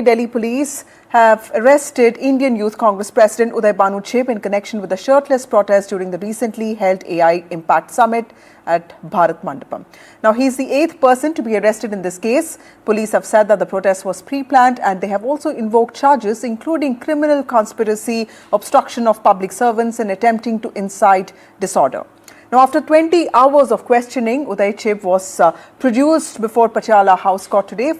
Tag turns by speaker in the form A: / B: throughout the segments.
A: Delhi police have arrested Indian Youth Congress President Uday Bhanu Chib in connection with the Shirtless protest during the recently held AI Impact Summit at Bharat Mandapan. Now, he is the 8th person to be arrested in this case. Police have said that the protest was pre-planned and they have also invoked charges including criminal conspiracy, obstruction of public servants and attempting to incite disorder. Now, after 20 hours of questioning, Uday Chib was produced before Patiala House Court today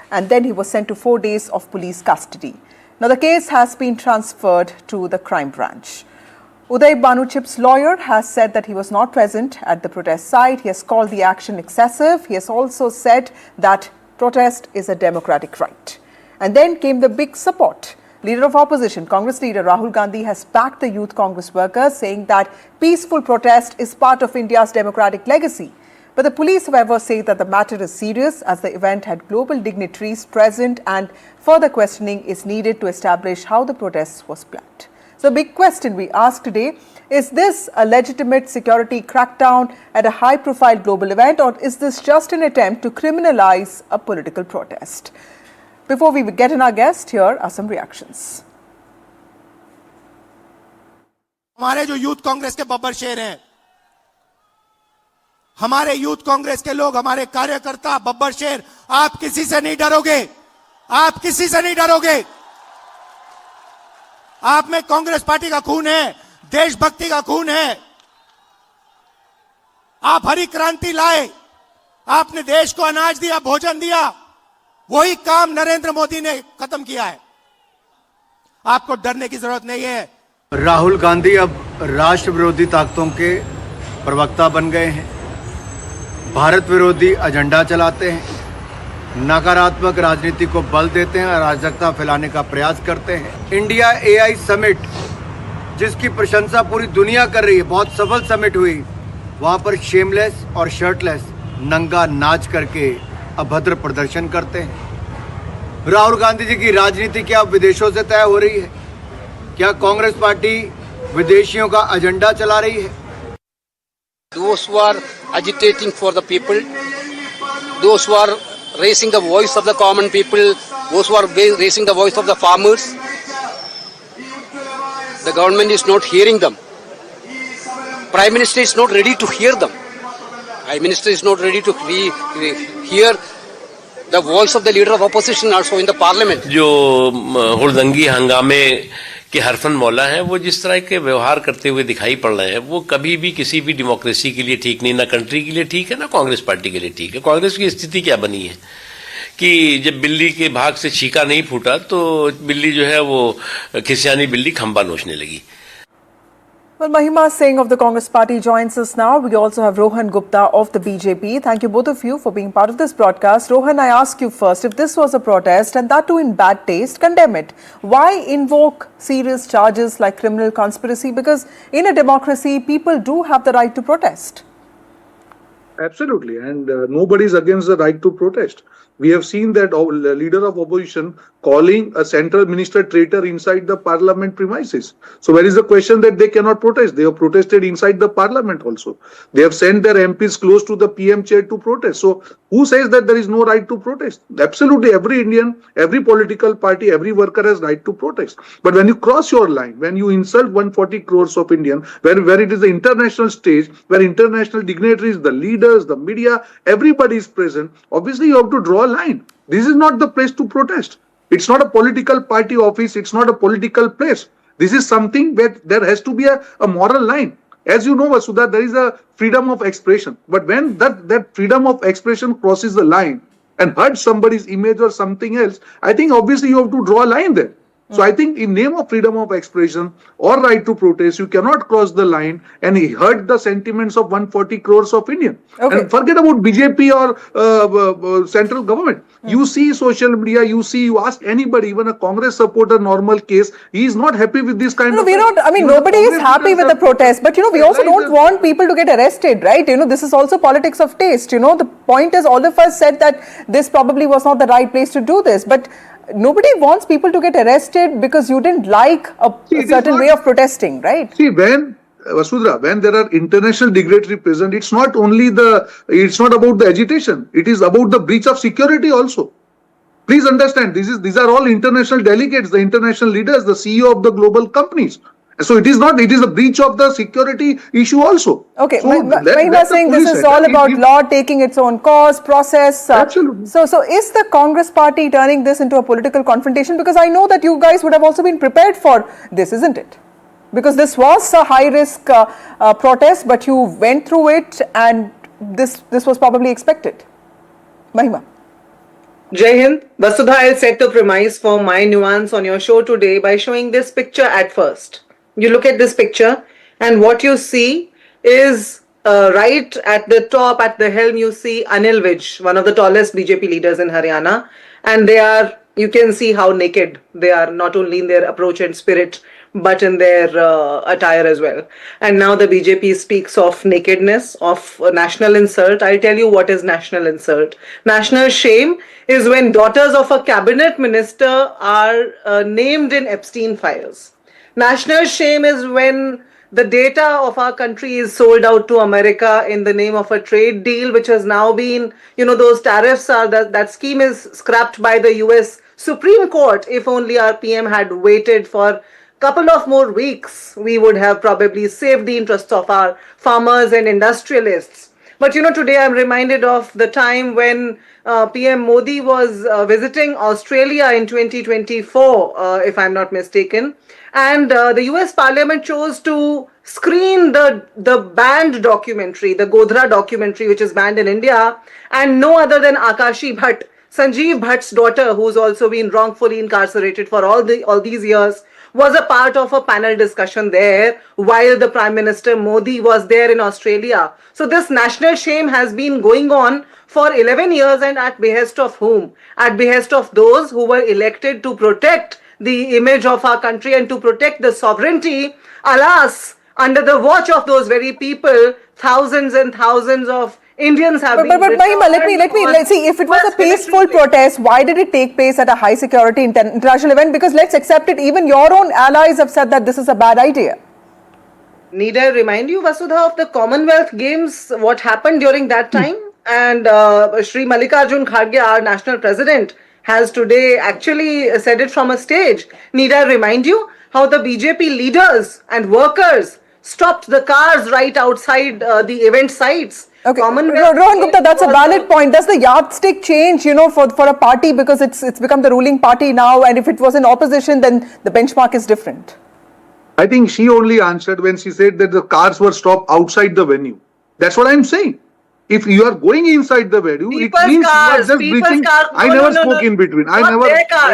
A: and then he was sent to 4 days of police custody. Now, the case has been transferred to the crime branch. Uday Bhanu Chib's lawyer has said that he was not present at the protest site. He has called the action excessive. He has also said that protest is a democratic right. And then came the big support. Leader of opposition, Congress leader Rahul Gandhi has backed the Youth Congress workers, saying that peaceful protest is part of India's democratic legacy. But the police, however, say that the matter is serious as the event had global dignitaries present and further questioning is needed to establish how the protest was planned. So, big question we ask today, is this a legitimate security crackdown at a high-profile global event, or is this just an attempt to criminalize a political protest? Before we get in our guest, here are some reactions.
B: हमारे जो youth Congress के बब्बर शेर हैं, हमारे youth Congress के लोग, हमारे कार्यकर्ता बब्बर शेर, आप किसी से नहीं डरोगे, आप किसी से नहीं डरोगे। आप में कांग्रेस पार्टी का खून है, देशभक्ति का खून है। आप हरी क्रांति लाए, आपने देश को अनाज दिया, भोजन दिया, वही काम नरेंद्र मोदी ने खत्म किया है। आपको डरने की जरूरत नहीं है।
C: राहुल गांधी अब राष्ट्र विरोधी ताकतों के प्रवक्ता बन गए हैं, भारत विरोधी एजेंडा चलाते हैं, नकारात्मक राजनीति को बल देते हैं, अराजकता फैलाने का प्रयास करते हैं। इंडिया एआई समिट, जिसकी प्रशंसा पूरी दुनिया कर रही है, बहुत सफल समिट हुई, वहां पर शेमलेस और शर्टलेस नंगा नाच करके अभद्र प्रदर्शन करते हैं। राहुल गांधी जी की राजनीति क्या विदेशों से तय हो रही है? क्या कांग्रेस पार्टी विदेशियों का एजेंडा चला रही है?
D: Those who are agitating for the people, those who are raising the voice of the common people, those who are raising the voice of the farmers, the government is not hearing them. Prime Minister is not ready to hear them. Prime Minister is not ready to hear the voice of the leader of opposition also in the parliament.
E: जो हुड़दंगी हंगामे के हरफन मौला हैं, वो जिस तरह के व्यवहार करते हुए दिखाई पड़ रहे हैं, वो कभी भी किसी भी डेमोक्रेसी के लिए ठीक नहीं, ना कंट्री के लिए ठीक है, ना कांग्रेस पार्टी के लिए ठीक है। कांग्रेस की स्थिति क्या बनी है कि जब बिल्ली के भाग से छीका नहीं फूटा तो बिल्ली जो है वो खिसियानी बिल्ली खंबा नोचने लगी।
A: Well, Mahima Singh of the Congress Party joins us now. We also have Rohan Gupta of the BJP. Thank you both of you for being part of this broadcast. Rohan, I ask you first, if this was a protest and that too in bad taste, condemn it. Why invoke serious charges like criminal conspiracy? Because in a democracy, people do have the right to protest.
F: Absolutely, and nobody is against the right to protest. We have seen that leader of opposition calling a central minister traitor inside the parliament premises. So where is the question that they cannot protest? They have protested inside the parliament also. They have sent their MPs close to the PM chair to protest. So who says that there is no right to protest? Absolutely, every Indian, every political party, every worker has right to protest. But when you cross your line, when you insult 140 crores of Indians, where it is the international stage, where international dignitaries, the leaders, the media, everybody is present, obviously you have to draw a line. This is not the place to protest. It's not a political party office. It's not a political place. This is something where there has to be a moral line. As you know, Vasudha, there is a freedom of expression. But when that freedom of expression crosses the line and hurts somebody's image or something else, I think obviously you have to draw a line there. So I think in name of freedom of expression or right to protest, you cannot cross the line and hurt the sentiments of 140 crores of Indians. Okay. And forget about BJP or central government. You see social media, you ask anybody, even a Congress supporter, normal case, he is not happy with this kind of...
A: Nobody is happy with the protest, but we also don't want people to get arrested, right? This is also politics of taste. The point is, all of us said that this probably was not the right place to do this, but nobody wants people to get arrested because you didn't like a certain way of protesting, right?
F: See, when Vasudha, when there are international dignitaries present, it's not about the agitation. It is about the breach of security also. Please understand, these are all international delegates, the international leaders, the CEO of the global companies. So it is a breach of the security issue also.
A: Okay,
F: so
A: Mahima saying this is all about law taking its own course, process.
F: Absolutely.
A: So is the Congress party turning this into a political confrontation? Because I know that you guys would have also been prepared for this, isn't it? Because this was a high-risk protest, but you went through it and this was probably expected. Mahima.
G: Jai Hind. Vasudha, I'll set the premise for my nuance on your show today by showing this picture at first. You look at this picture and what you see is right at the top, at the helm, you see Anil Vij, one of the tallest BJP leaders in Haryana. And you can see how naked they are, not only in their approach and spirit, but in their attire as well. And now the BJP speaks of nakedness, of national insult. I'll tell you what is national insult. National shame is when daughters of a cabinet minister are named in Epstein files. National shame is when the data of our country is sold out to America in the name of a trade deal, which has now been, those tariffs are, that scheme is scrapped by the US Supreme Court. If only our PM had waited for couple of more weeks, we would have probably saved the interests of our farmers and industrialists. But today I'm reminded of the time when PM Modi was visiting Australia in 2024, if I'm not mistaken. And the US Parliament chose to screen the banned documentary, the Godhra documentary, which is banned in India, and no other than Akashi Bhatt, Sanjeev Bhatt's daughter, who's also been wrongfully incarcerated for all these years, was a part of a panel discussion there while the Prime Minister Modi was there in Australia. So this national shame has been going on for 11 years, and at behest of whom? At behest of those who were elected to protect the image of our country and to protect the sovereignty. Alas, under the watch of those very people, thousands and thousands of Indians have been.
A: But Mahima, let's see. If it was a peaceful protest, why did it take place at a high security international event? Because let's accept it, even your own allies have said that this is a bad idea.
G: Need I remind you, Vasudha, of the Commonwealth Games, what happened during that time? And Shri Mallikarjun Kharge, our national president, has today actually said it from a stage. Need I remind you how the BJP leaders and workers stopped the cars right outside the event sites?
A: Okay, Rohan Gupta, that's a valid point. Does the yardstick change, for a party because it's become the ruling party now, and if it was in opposition, then the benchmark is different?
F: I think she only answered when she said that the cars were stopped outside the venue. That's what I'm saying. If you are going inside the venue, it means you are just breaching. I never spoke in between. I never.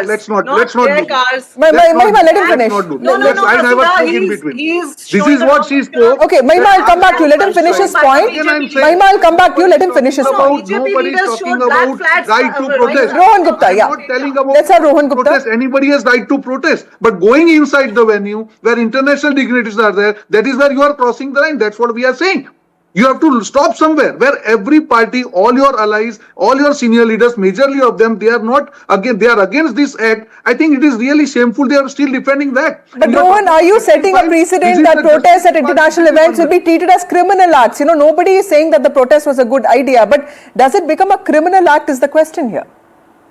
F: Let's not do.
A: Mahima, let him finish.
F: I never spoke in between. This is what she spoke.
A: Okay, Mahima, I'll come back to you. Let him finish his point. Mahima, I'll come back to you. Let him finish his point.
F: Nobody is talking about right to protest.
A: Rohan Gupta, yeah.
F: I'm not telling about
A: Let's have Rohan Gupta.
F: protest. Anybody has right to protest. But going inside the venue where international dignitaries are there, that is where you are crossing the line. That's what we are saying. You have to stop somewhere where every party, all your allies, all your senior leaders, majorly of them, they are against this act. I think it is really shameful. They are still defending that.
A: But Rohan, are you setting a precedent that protests at international events will be treated as criminal acts? Nobody is saying that the protest was a good idea, but does it become a criminal act is the question here.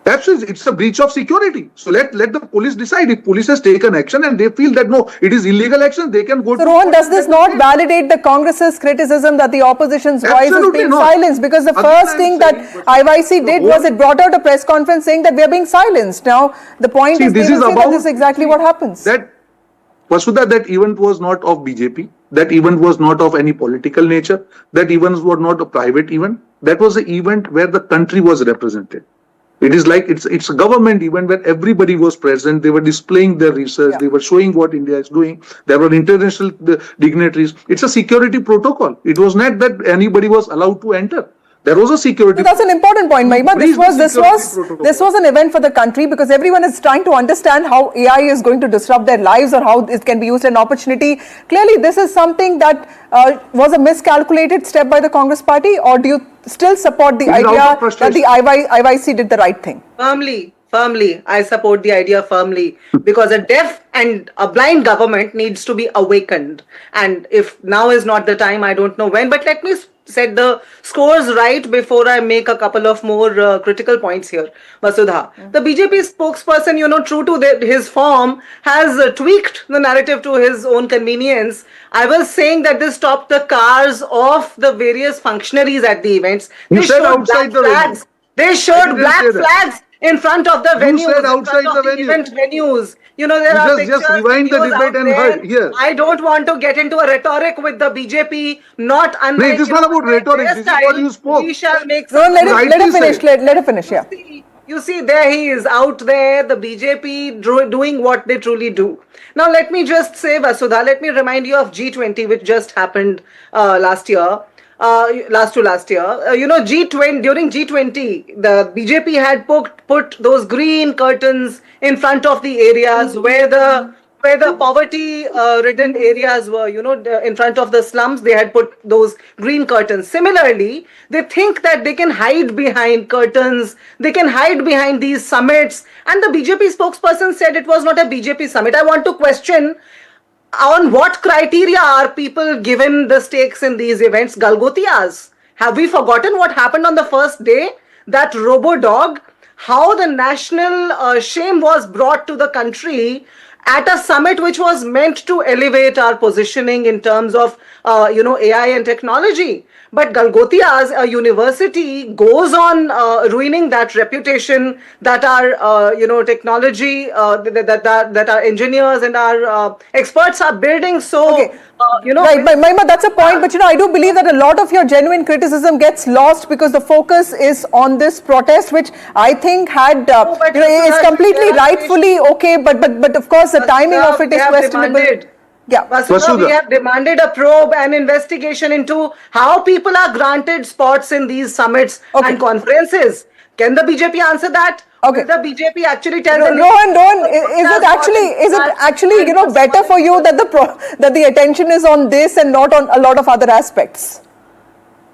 F: Absolutely, it's a breach of security. So let the police decide. If police has taken action and they feel that no, it is illegal action, they can go.
A: So Rohan, does this not validate the Congress's criticism that the opposition's voice is being silenced? Because the first thing that IYC did was it brought out a press conference saying that we are being silenced. Now the point is this is exactly what happens.
F: That Vasudha, that event was not of BJP. That event was not of any political nature. That event was not a private event. That was an event where the country was represented. It is like it's a government event where everybody was present. They were displaying their research. Yeah. They were showing what India is doing. There were international dignitaries. It's a security protocol. It was not that anybody was allowed to enter. There was a security.
A: So that's an important point, Mahima. This was an event for the country because everyone is trying to understand how AI is going to disrupt their lives or how it can be used as an opportunity. Clearly, this is something that was a miscalculated step by the Congress party, or do you still support the idea that the IYC did the right thing?
G: Firmly. I support the idea firmly because a deaf and a blind government needs to be awakened. And if now is not the time, I don't know when. But let me set the scores right before I make a couple of more critical points here. Vasudha, the BJP spokesperson, true to his form, has tweaked the narrative to his own convenience. I was saying that this stopped the cars of the various functionaries at the events.
F: You said outside the venue.
G: They showed black flags in front of the venues.
F: You said outside the venue.
G: Event venues. There are pictures,
F: just rewind the
G: videos
F: debate
G: out
F: and
G: there.
F: heard here.
G: I don't want to get into a rhetoric with the BJP. Not unlike.
F: No, it is not about rhetoric. This is what you spoke.
G: We shall make.
A: Rohan, let him finish.
F: Rightly
A: Let him finish. Yeah.
G: You see, there he is out there, the BJP doing what they truly do. Now, let me just say, Vasudha, let me remind you of G20, which just happened last year. Last year, G20, during G20, the BJP had put those green curtains in front of the areas where the poverty ridden areas were, in front of the slums. They had put those green curtains. Similarly, they think that they can hide behind curtains, they can hide behind these summits. And the BJP spokesperson said it was not a BJP summit. I want to question, on what criteria are people given the stakes in these events? Galgotiyas. Have we forgotten what happened on the first day? That robo-dog, how the national shame was brought to the country at a summit which was meant to elevate our positioning in terms of, AI and technology. But Galgotiyas, a university, goes on ruining that reputation that our, technology, that our engineers and our experts are building. So,
A: Okay. Right, Mahima, that's a point. But I do believe that a lot of your genuine criticism gets lost because the focus is on this protest, which I think had, is completely rightfully okay. But of course, the timing of it is questionable. Yeah,
G: Vasudha, we have demanded a probe and investigation into how people are granted spots in these summits and conferences. Can the BJP answer that?
A: Okay.
G: Will the BJP actually tell them?
A: Rohan, is it actually better for you that the attention is on this and not on a lot of other aspects?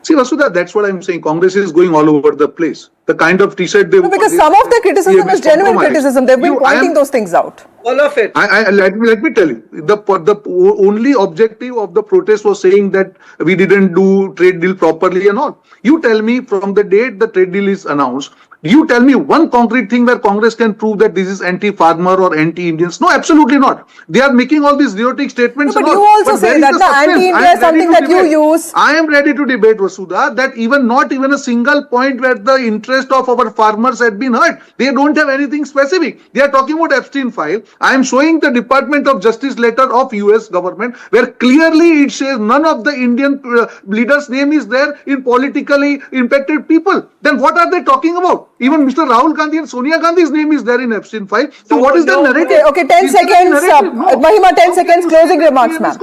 F: See, Vasudha, that's what I'm saying. Congress is going all over the place. The kind of T-shirt they...
A: because some of the criticism is genuine criticism. They've been pointing those things out.
G: All of it.
F: Let me tell you, the only objective of the protest was saying that we didn't do trade deal properly and all. You tell me, from the date the trade deal is announced, you tell me one concrete thing where Congress can prove that this is anti-farmer or anti-Indians. No, absolutely not. They are making all these idiotic statements.
A: No, but you also say that the anti-India is something that you use.
F: I am ready to debate, Vasudha, that not even a single point where the interest of our farmers had been hurt. They don't have anything specific. They are talking about Epstein file. I am showing the Department of Justice letter of US government where clearly it says none of the Indian leaders' name is there in politically impacted people. Then what are they talking about? Even Mr. Rahul Gandhi and Sonia Gandhi's name is there in Epstein file. So what is the narrative?
A: Okay, 10 seconds. Mahima, 10 seconds. Closing remarks, ma'am.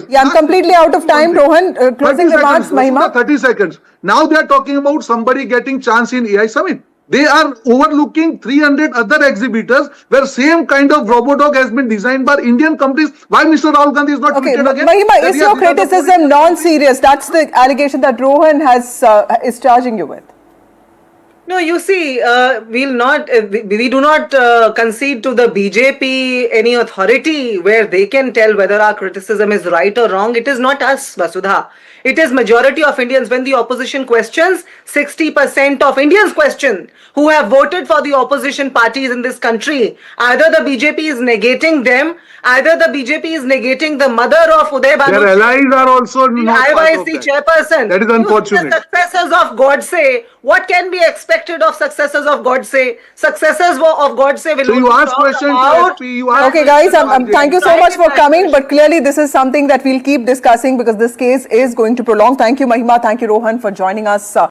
A: Yeah, I'm completely out of time. Rohan, closing remarks, Mahima.
F: 30 seconds. Now they are talking about somebody getting chance in AI Summit. They are overlooking 300 other exhibitors where same kind of robodog has been designed by Indian companies. Why Mr. Rahul Gandhi is not tweeted again?
A: Mahima, is your criticism non-serious? That's the allegation that Rohan is charging you with.
G: No, you see, we do not concede to the BJP any authority where they can tell whether our criticism is right or wrong. It is not us, Vasudha. It is majority of Indians. When the opposition questions, 60% of Indians question who have voted for the opposition parties in this country. Either the BJP is negating them, either the BJP is negating the mother of Uday Bhanu Chib.
F: Their allies are also not part of
G: IYC
F: that.
G: chairperson.
F: That is unfortunate.
G: The successors of Godse. What can be expected of successors of Godse? Successors of Godse will.
F: So you ask questions to SP,
A: Okay, guys, thank you so much for coming. But clearly, this is something that we'll keep discussing because this case is going to prolong. Thank you, Mahima. Thank you, Rohan, for joining us.